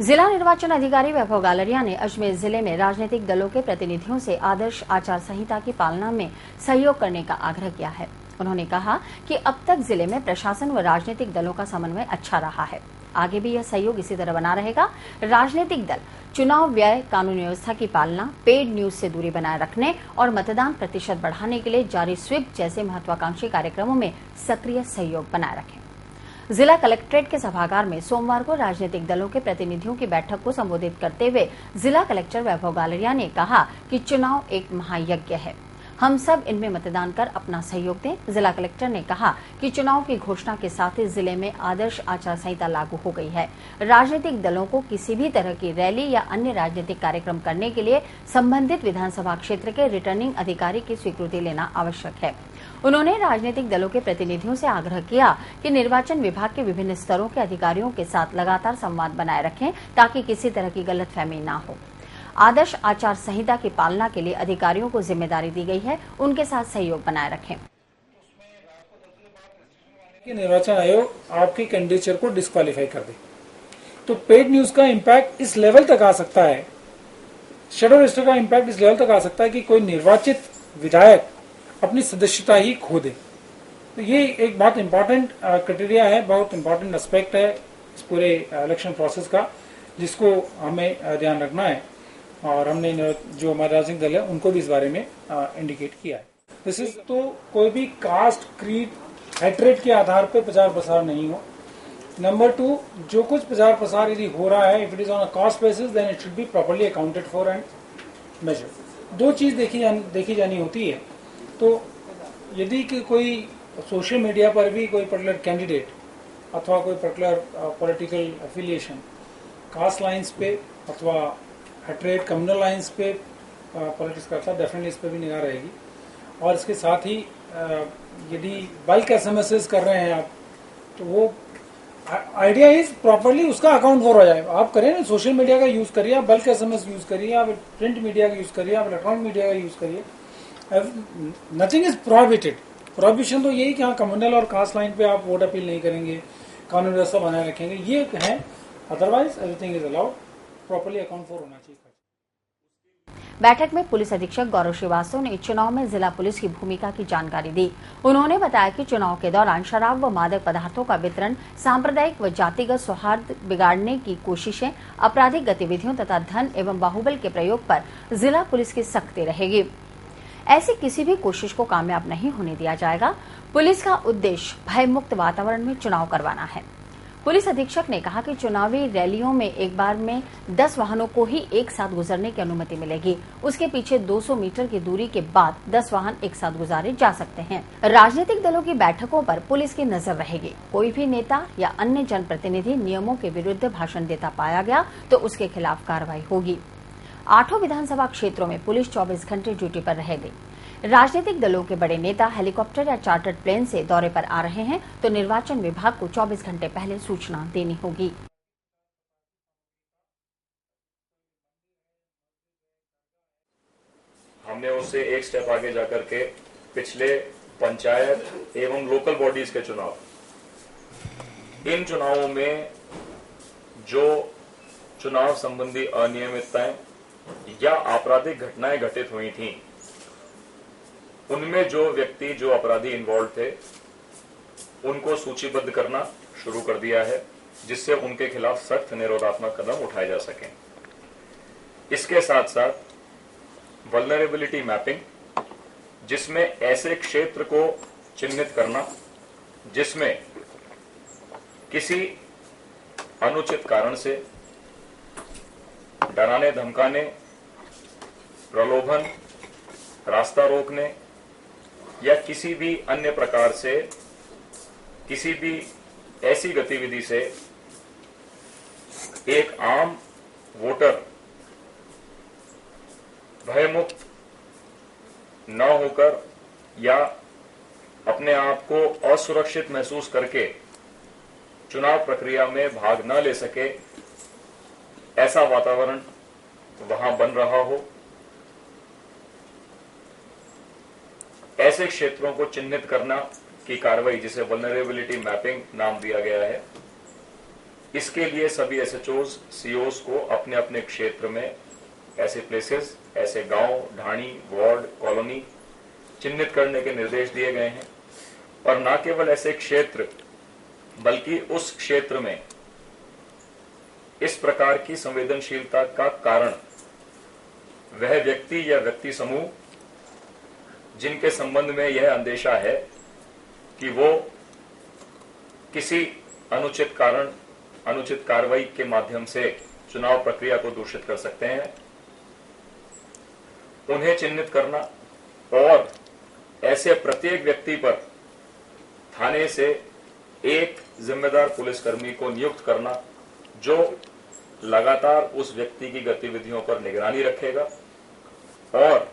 जिला निर्वाचन अधिकारी वैभव गालरिया ने अजमेर जिले में राजनीतिक दलों के प्रतिनिधियों से आदर्श आचार संहिता की पालना में सहयोग करने का आग्रह किया है। उन्होंने कहा कि अब तक जिले में प्रशासन व राजनीतिक दलों का समन्वय अच्छा रहा है। आगे भी यह सहयोग इसी तरह बना रहेगा। राजनीतिक दल चुनाव व्यय, कानून व्यवस्था की पालना, पेड न्यूज से दूरी बनाए रखने और मतदान प्रतिशत बढ़ाने के लिए जारी स्वीप जैसे महत्वाकांक्षी कार्यक्रमों में सक्रिय सहयोग बनाए रखें। जिला कलेक्ट्रेट के सभागार में सोमवार को राजनीतिक दलों के प्रतिनिधियों की बैठक को संबोधित करते हुए जिला कलेक्टर वैभव गालरिया ने कहा कि चुनाव एक महायज्ञ है, हम सब इनमें मतदान कर अपना सहयोग दें। जिला कलेक्टर ने कहा कि चुनाव की घोषणा के साथ ही जिले में आदर्श आचार संहिता लागू हो गई है। राजनीतिक दलों को किसी भी तरह की रैली या अन्य राजनीतिक कार्यक्रम करने के लिए संबंधित विधानसभा क्षेत्र के रिटर्निंग अधिकारी की स्वीकृति लेना आवश्यक है। उन्होंने राजनीतिक दलों के प्रतिनिधियों से आग्रह किया कि निर्वाचन विभाग के विभिन्न स्तरों के अधिकारियों के साथ लगातार संवाद बनाए रखें ताकि किसी तरह की गलतफहमी न हो। आदर्श आचार संहिता की पालना के लिए अधिकारियों को जिम्मेदारी दी गई है, उनके साथ सहयोग बनाए रखें। निर्वाचन आयोग आपकी कैंडिडेचर को डिस्क्वालीफाई कर दे तो पेड न्यूज का इम्पैक्ट इस लेवल तक आ सकता है, शेडो रजिस्टर का इम्पैक्ट इस लेवल तक आ सकता है कि कोई निर्वाचित विधायक अपनी सदस्यता ही खो दे। तो ये एक बहुत इंपॉर्टेंट क्राइटेरिया है, बहुत इंपॉर्टेंट एस्पेक्ट है इस पूरे इलेक्शन प्रोसेस का, जिसको हमें ध्यान रखना है। और हमने जो हमारे राजनीतिक दल है उनको भी इस बारे में इंडिकेट किया है। दिस इज तो कोई भी कास्ट, क्रीड, हेट्रेड के आधार पर प्रचार प्रसार नहीं हो। नंबर 2, जो कुछ प्रचार प्रसार यदि हो रहा है, if it is on a cost basis then it should be properly accounted for and measure. दो चीज देखी जानी होती है। तो यदि कि कोई सोशल मीडिया पर भी कोई पर्टिकुलर कैंडिडेट अथवा कोई particular political affiliation caste lines पे अथवा हेट्रेड कम्युनल लाइंस पे पॉलिटिक्स करता है, डेफिनेटली इस पर भी निगाह रहेगी। और इसके साथ ही यदि बल्क एसएमएस कर रहे हैं आप, तो वो आइडिया इज प्रॉपर्ली उसका अकाउंट फॉर हो जाए। आप करें ना, सोशल मीडिया का यूज करिए, आप बल्क एसएमएस यूज करिए, आप प्रिंट मीडिया का यूज करिए, आप इलेक्ट्रॉनिक मीडिया का यूज करिए। Nothing is prohibited. प्रोहिबिशन तो यही कि हाँ कम्युनल और कास्ट लाइन पे आप वोट अपील नहीं करेंगे, कानून व्यवस्था बनाए रखेंगे, ये है। Otherwise everything is allowed, properly account for होना चाहिए। बैठक में पुलिस अधीक्षक गौरव श्रीवास्तव ने चुनाव में जिला पुलिस की भूमिका की जानकारी दी। उन्होंने बताया कि चुनाव के दौरान शराब व मादक पदार्थों का वितरण, सांप्रदायिक व जातिगत सौहार्द बिगाड़ने की कोशिशें, आपराधिक गतिविधियों तथा धन एवं बाहुबल के प्रयोग पर जिला पुलिस की सख्ती रहेगी। ऐसी किसी भी कोशिश को कामयाब नहीं होने दिया जाएगा। पुलिस का उद्देश्य भयमुक्त वातावरण में चुनाव करवाना है। पुलिस अधीक्षक ने कहा कि चुनावी रैलियों में एक बार में 10 वाहनों को ही एक साथ गुजरने की अनुमति मिलेगी। उसके पीछे 200 मीटर की दूरी के बाद 10 वाहन एक साथ गुजारे जा सकते हैं। राजनीतिक दलों की बैठकों पर पुलिस की नजर रहेगी। कोई भी नेता या अन्य जनप्रतिनिधि नियमों के विरुद्ध भाषण देता पाया गया तो उसके खिलाफ कार्रवाई होगी। 8 विधानसभा क्षेत्रों में पुलिस 24 घंटे ड्यूटी पर रहेगी। राजनीतिक दलों के बड़े नेता हेलीकॉप्टर या चार्टर्ड प्लेन से दौरे पर आ रहे हैं तो निर्वाचन विभाग को 24 घंटे पहले सूचना देनी होगी। हमने उससे एक स्टेप आगे जाकर के पिछले पंचायत एवं लोकल बॉडीज के चुनाव, इन चुनावों में जो चुनाव संबंधी अनियमितताएं या आपराधिक घटनाएं घटित हुई थीं, उनमें जो व्यक्ति, जो अपराधी इन्वॉल्व थे, उनको सूचीबद्ध करना शुरू कर दिया है, जिससे उनके खिलाफ सख्त निरोधात्मक कदम उठाए जा सकें। इसके साथ साथ वल्नरेबिलिटी मैपिंग, जिसमें ऐसे क्षेत्र को चिन्हित करना जिसमें किसी अनुचित कारण से डराने, धमकाने, प्रलोभन, रास्ता रोकने या किसी भी अन्य प्रकार से किसी भी ऐसी गतिविधि से एक आम वोटर भयमुक्त न होकर या अपने आप को असुरक्षित महसूस करके चुनाव प्रक्रिया में भाग न ले सके, ऐसा वातावरण वहां बन रहा हो। ऐसे क्षेत्रों को चिन्हित करना की कार्रवाई, जिसे वल्नरेबिलिटी मैपिंग नाम दिया गया है, इसके लिए सभी एसएचओज सीओज को अपने अपने क्षेत्र में ऐसे प्लेसेस, ऐसे गांव, ढाणी, वार्ड, कॉलोनी चिन्हित करने के निर्देश दिए गए हैं। और न केवल ऐसे क्षेत्र बल्कि उस क्षेत्र में इस प्रकार की संवेदनशीलता का कारण वह व्यक्ति या व्यक्ति समूह जिनके संबंध में यह अंदेशा है कि वो किसी अनुचित कारण, अनुचित कार्रवाई के माध्यम से चुनाव प्रक्रिया को दूषित कर सकते हैं, उन्हें चिन्हित करना और ऐसे प्रत्येक व्यक्ति पर थाने से एक जिम्मेदार पुलिसकर्मी को नियुक्त करना जो लगातार उस व्यक्ति की गतिविधियों पर निगरानी रखेगा और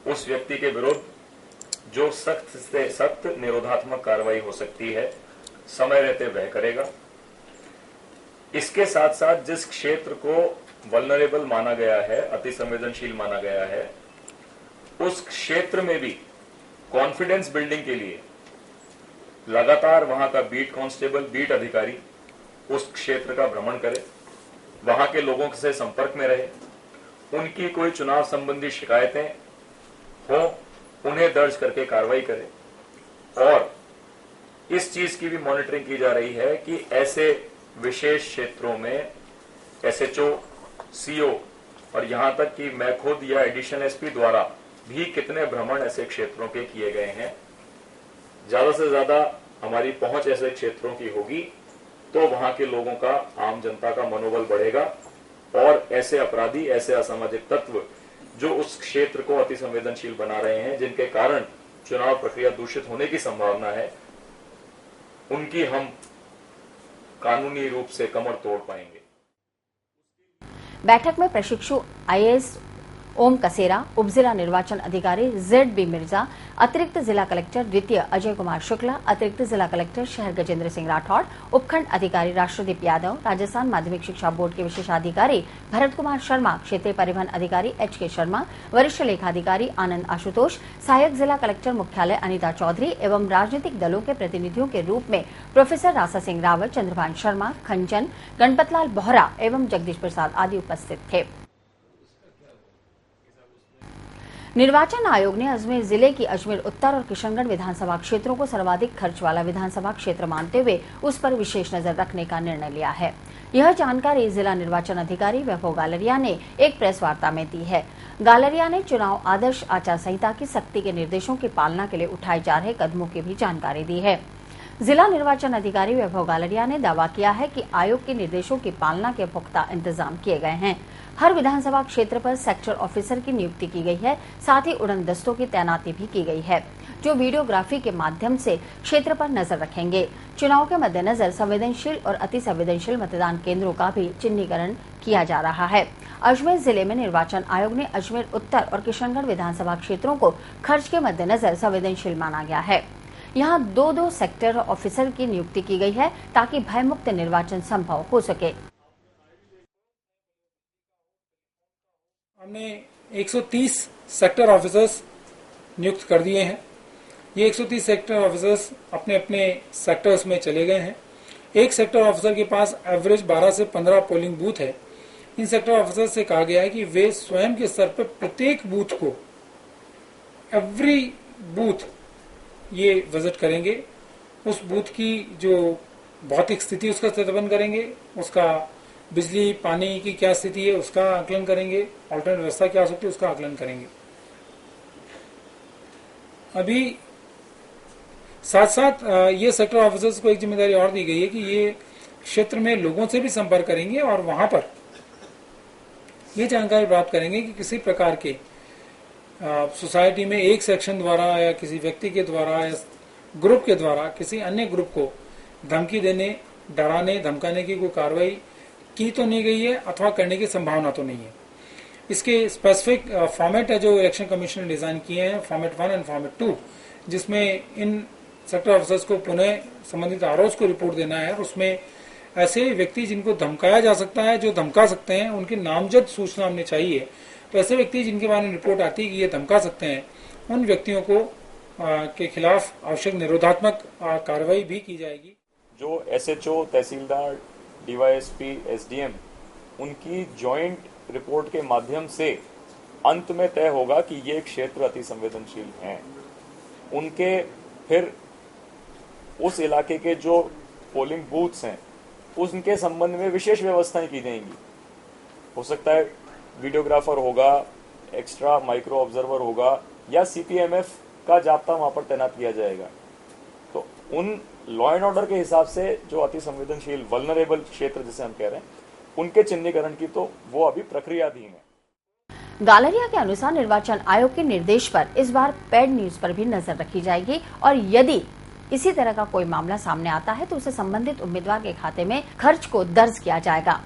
उस व्यक्ति के विरुद्ध जो सख्त से सख्त निरोधात्मक कार्रवाई हो सकती है समय रहते वह करेगा। इसके साथ साथ जिस क्षेत्र को वल्नरेबल माना गया है, अति संवेदनशील माना गया है, उस क्षेत्र में भी कॉन्फिडेंस बिल्डिंग के लिए लगातार वहां का बीट कांस्टेबल, बीट अधिकारी उस क्षेत्र का भ्रमण करे, वहां के लोगों से संपर्क में रहे, उनकी कोई चुनाव संबंधी शिकायतें हो उन्हें दर्ज करके कार्रवाई करे। और इस चीज की भी मॉनिटरिंग की जा रही है कि ऐसे विशेष क्षेत्रों में एसएचओ, सीओ और यहां तक कि मैं खुद या एडिशनल एसपी द्वारा भी कितने भ्रमण ऐसे क्षेत्रों के किए गए हैं। ज्यादा से ज्यादा हमारी पहुंच ऐसे क्षेत्रों की होगी तो वहां के लोगों का, आम जनता का मनोबल बढ़ेगा और ऐसे अपराधी, ऐसे असामाजिक तत्व जो उस क्षेत्र को अति संवेदनशील बना रहे हैं, जिनके कारण चुनाव प्रक्रिया दूषित होने की संभावना है, उनकी हम कानूनी रूप से कमर तोड़ पाएंगे। बैठक में प्रशिक्षु आईएएस ओम कसेरा, उप जिला निर्वाचन अधिकारी ZB मिर्जा, अतिरिक्त जिला कलेक्टर द्वितीय अजय कुमार शुक्ला, अतिरिक्त जिला कलेक्टर शहर गजेंद्र सिंह राठौड़, उपखंड अधिकारी राष्ट्रदीप यादव, राजस्थान माध्यमिक शिक्षा बोर्ड के विशेषाधिकारी भरत कुमार शर्मा, क्षेत्रीय परिवहन अधिकारी HK शर्मा, वरिष्ठ लेखाधिकारी आनंद आशुतोष, सहायक जिला कलेक्टर मुख्यालय अनिता चौधरी एवं राजनीतिक दलों के प्रतिनिधियों के रूप में प्रोफेसर रासा सिंह रावत, चंद्रभान शर्मा, खंचन, गणपतलाल बोहरा एवं जगदीश प्रसाद आदि उपस्थित थे। निर्वाचन आयोग ने अजमेर जिले की अजमेर उत्तर और किशनगढ़ विधानसभा क्षेत्रों को सर्वाधिक खर्च वाला विधानसभा क्षेत्र मानते हुए उस पर विशेष नजर रखने का निर्णय लिया है। यह जानकारी जिला निर्वाचन अधिकारी वैभव गालरिया ने एक प्रेस वार्ता में दी है। गालरिया ने चुनाव आदर्श आचार संहिता की सख्ती के निर्देशों की पालना के लिए उठाए जा रहे कदमों की भी जानकारी दी है। जिला निर्वाचन अधिकारी वैभव गालरिया ने दावा किया है कि आयोग के निर्देशों की पालना के पुख्ता इंतजाम किए गए हैं। हर विधानसभा क्षेत्र पर सेक्टर ऑफिसर की नियुक्ति की गई है, साथ ही उड़न दस्तों की तैनाती भी की गई है जो वीडियोग्राफी के माध्यम से क्षेत्र पर नजर रखेंगे। चुनाव के मद्देनजर संवेदनशील और अति संवेदनशील मतदान केंद्रों का भी चिन्हीकरण किया जा रहा है। अजमेर जिले में निर्वाचन आयोग ने अजमेर उत्तर और किशनगढ़ विधानसभा क्षेत्रों को खर्च के मद्देनजर संवेदनशील माना गया है। यहाँ 2-2 सेक्टर ऑफिसर की नियुक्ति की गई है ताकि भयमुक्त निर्वाचन संभव हो सके। हमने 130 सेक्टर ऑफिसर्स नियुक्त कर दिए हैं। ये 130 सेक्टर ऑफिसर्स अपने अपने सेक्टर्स में चले गए हैं। एक सेक्टर ऑफिसर के पास एवरेज 12 से 15 पोलिंग बूथ है। इन सेक्टर ऑफिसर से कहा गया है कि वे स्वयं के स्तर पर प्रत्येक बूथ को, एवरी बूथ ये विजिट करेंगे, उस बूथ की जो भौतिक स्थिति उसका सत्यापन करेंगे, उसका बिजली पानी की क्या स्थिति है उसका आकलन करेंगे, ऑल्टरनेट व्यवस्था क्या हो सकती है उसका आकलन करेंगे। अभी साथ साथ ये सेक्टर ऑफिसर्स को एक जिम्मेदारी और दी गई है कि ये क्षेत्र में लोगों से भी संपर्क करेंगे और वहां पर ये जानकारी प्राप्त करेंगे कि किसी प्रकार के सोसाइटी में एक सेक्शन द्वारा या किसी व्यक्ति के द्वारा या ग्रुप के द्वारा किसी अन्य ग्रुप को धमकी देने, डराने, धमकाने की कोई कार्रवाई की तो नहीं गई है अथवा करने की संभावना तो नहीं है। इसके स्पेसिफिक फॉर्मेट है जो इलेक्शन कमीशन ने डिजाइन किए हैं, फॉर्मेट 1 एंड फॉर्मेट 2, जिसमें इन सेक्टर ऑफिसर्स को पुनः संबंधित आरओज को रिपोर्ट देना है और उसमें ऐसे व्यक्ति जिनको धमकाया जा सकता है, जो धमका सकते हैं, उनकी नामजद सूचना हमें चाहिए। तो ऐसे व्यक्ति जिनके बारे में रिपोर्ट आती है कि ये धमका सकते हैं, उन व्यक्तियों को के खिलाफ आवश्यक निरोधात्मक कार्रवाई भी की जाएगी। जो एसएचओ, तहसीलदार, डीवाईएसपी, एसडीएम, उनकी जॉइंट रिपोर्ट के माध्यम से अंत में तय होगा कि ये क्षेत्र अति संवेदनशील हैं। उनके फिर उस इलाके के जो पोलिंग बूथ्स हैं उनके संबंध में विशेष व्यवस्थाएं की जाएंगी। हो सकता है वीडियोग्राफर होगा, एक्स्ट्रा माइक्रो ऑब्जर्वर होगा या सीपीएमएफ का जाब्ता वहां पर तैनात किया जाएगा। तो उन लॉ एंड ऑर्डर के हिसाब से जो अति संवेदनशील वल्नरेबल क्षेत्र जिसे हम कह रहे हैं उनके चिन्हीकरण की तो वो अभी प्रक्रियाधीन है। गालरिया के अनुसार निर्वाचन आयोग के निर्देश पर इस बार पेड न्यूज पर भी नजर रखी जाएगी और यदि इसी तरह का कोई मामला सामने आता है तो उसे संबंधित उम्मीदवार के खाते में खर्च को दर्ज किया जाएगा।